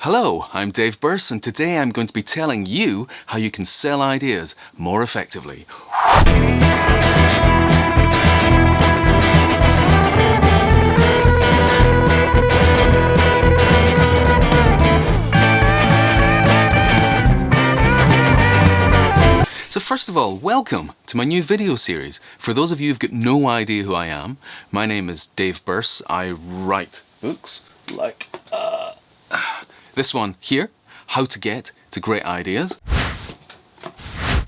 Hello, I'm Dave Burse, and today I'm going to be telling you how you can sell ideas more effectively. So first of all, welcome to my new video series. For those of you who've got no idea who I am, my name is Dave Burse. I write books like this one here, How to Get to Great Ideas.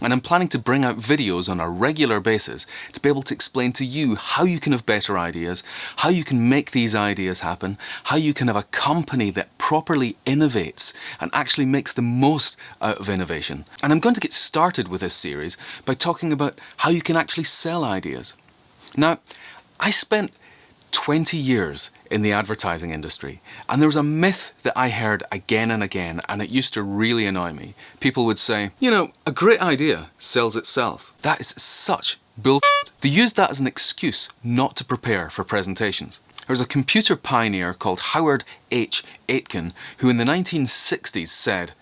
And I'm planning to bring out videos on a regular basis to be able to explain to you how you can have better ideas, how you can make these ideas happen, how you can have a company that properly innovates and actually makes the most out of innovation. And I'm going to get started with this series by talking about how you can actually sell ideas. Now, I spent 20 years in the advertising industry, and there was a myth that I heard again and again, and it used to really annoy me. People would say, you know, a great idea sells itself. That is such bullshit. They used that as an excuse not to prepare for presentations. There was a computer pioneer called Howard H. Aitken who in the 1960s said,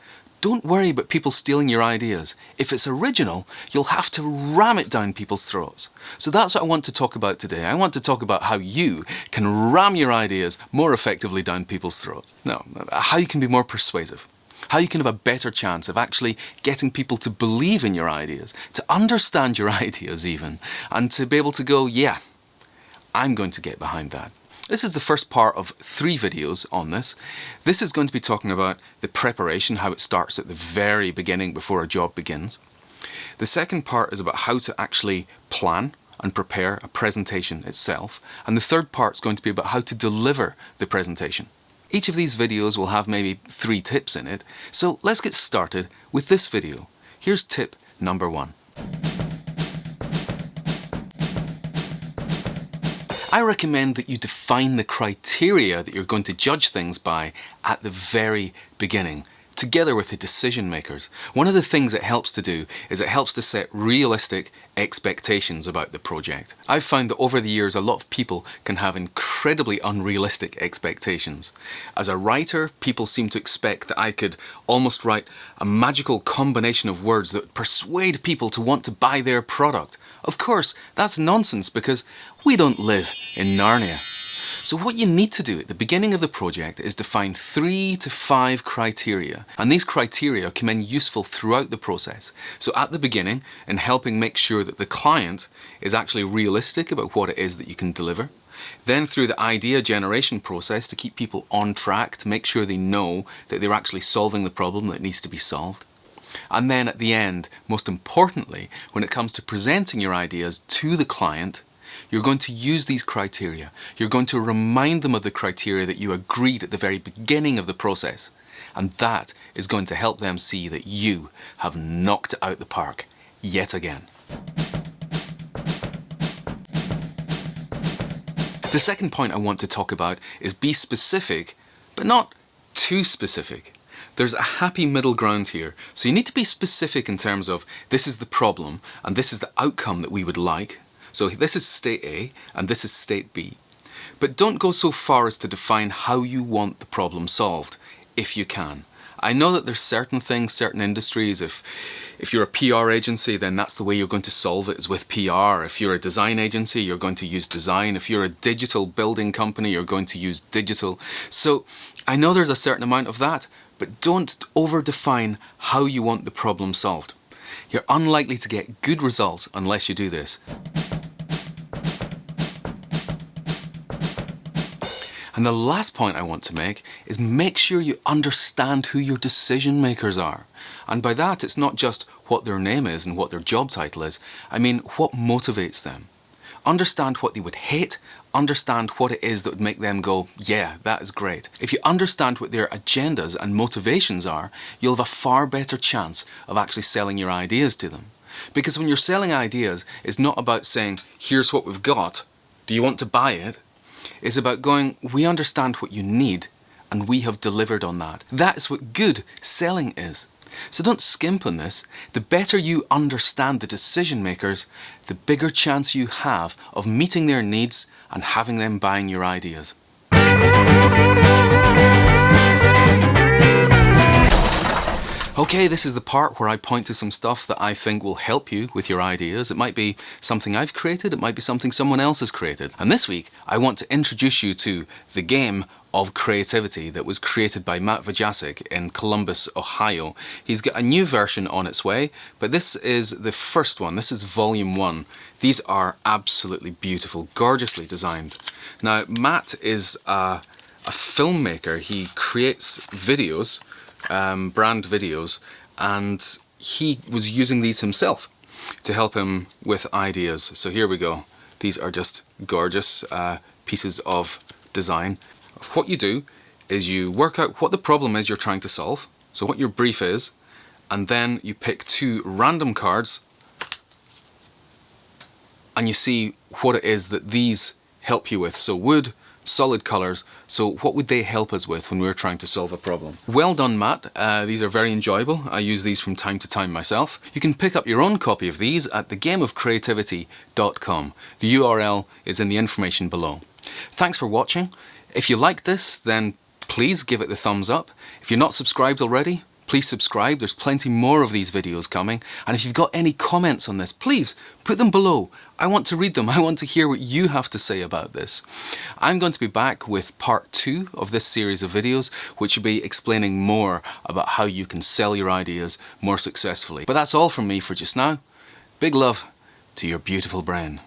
"Don't worry about people stealing your ideas. If it's original, you'll have to ram it down people's throats." So that's what I want to talk about today. I want to talk about how you can ram your ideas more effectively down people's throats. No, how you can be more persuasive. How you can have a better chance of actually getting people to believe in your ideas, to understand your ideas even, and to be able to go, yeah, I'm going to get behind that. This is the first part of 3 videos on this. This is going to be talking about the preparation, how it starts at the very beginning before a job begins. The second part is about how to actually plan and prepare a presentation itself. And the third part is going to be about how to deliver the presentation. Each of these videos will have maybe 3 tips in it. So let's get started with this video. Here's tip number 1. I recommend that you define the criteria that you're going to judge things by at the very beginning, together with the decision makers. One of the things it helps to do is it helps to set realistic expectations about the project. I've found that over the years a lot of people can have incredibly unrealistic expectations. As a writer, people seem to expect that I could almost write a magical combination of words that would persuade people to want to buy their product. Of course, that's nonsense because we don't live in Narnia. So what you need to do at the beginning of the project is define 3 to 5 criteria. And these criteria come in useful throughout the process. So at the beginning, in helping make sure that the client is actually realistic about what it is that you can deliver. Then through the idea generation process to keep people on track, to make sure they know that they're actually solving the problem that needs to be solved. And then at the end, most importantly, when it comes to presenting your ideas to the client, you're going to use these criteria. You're going to remind them of the criteria that you agreed at the very beginning of the process. And that is going to help them see that you have knocked it out the park yet again. The second point I want to talk about is be specific, but not too specific. There's a happy middle ground here. So you need to be specific in terms of this is the problem and this is the outcome that we would like. So this is state A and this is state B. But don't go so far as to define how you want the problem solved, if you can. I know that there's certain things, certain industries, if you're a PR agency, then that's the way you're going to solve it, is with PR. If you're a design agency, you're going to use design. If you're a digital building company, you're going to use digital. So I know there's a certain amount of that, but don't over-define how you want the problem solved. You're unlikely to get good results unless you do this. And the last point I want to make is make sure you understand who your decision makers are. And by that, it's not just what their name is and what their job title is. I mean, what motivates them. Understand what they would hate, understand what it is that would make them go, yeah, that is great. If you understand what their agendas and motivations are, you'll have a far better chance of actually selling your ideas to them. Because when you're selling ideas, it's not about saying, here's what we've got, do you want to buy it? It's about going, we understand what you need and we have delivered on that. That is what good selling is. So don't skimp on this. The better you understand the decision makers, the bigger chance you have of meeting their needs and having them buying your ideas. Okay, this is the part where I point to some stuff that I think will help you with your ideas. It might be something I've created, it might be something someone else has created. And this week, I want to introduce you to the game of creativity that was created by Matt Vajasik in Columbus, Ohio. He's got a new version on its way, but this is the first one. This is volume 1. These are absolutely beautiful, gorgeously designed. Now, Matt is a filmmaker. He creates videos, brand videos, and he was using these himself to help him with ideas. So here we go. These are just gorgeous pieces of design. What you do is you work out what the problem is you're trying to solve, so what your brief is, and then you pick 2 random cards and you see what it is that these help you with. So wood, solid colours, so what would they help us with when we're trying to solve a problem? Well done, Matt. These are very enjoyable. I use these from time to time myself. You can pick up your own copy of these at thegameofcreativity.com. The URL is in the information below. Thanks for watching. If you like this, then please give it the thumbs up. If you're not subscribed already, please subscribe. There's plenty more of these videos coming. And if you've got any comments on this, please put them below. I want to read them. I want to hear what you have to say about this. I'm going to be back with part 2 of this series of videos, which will be explaining more about how you can sell your ideas more successfully. But that's all from me for just now. Big love to your beautiful brain.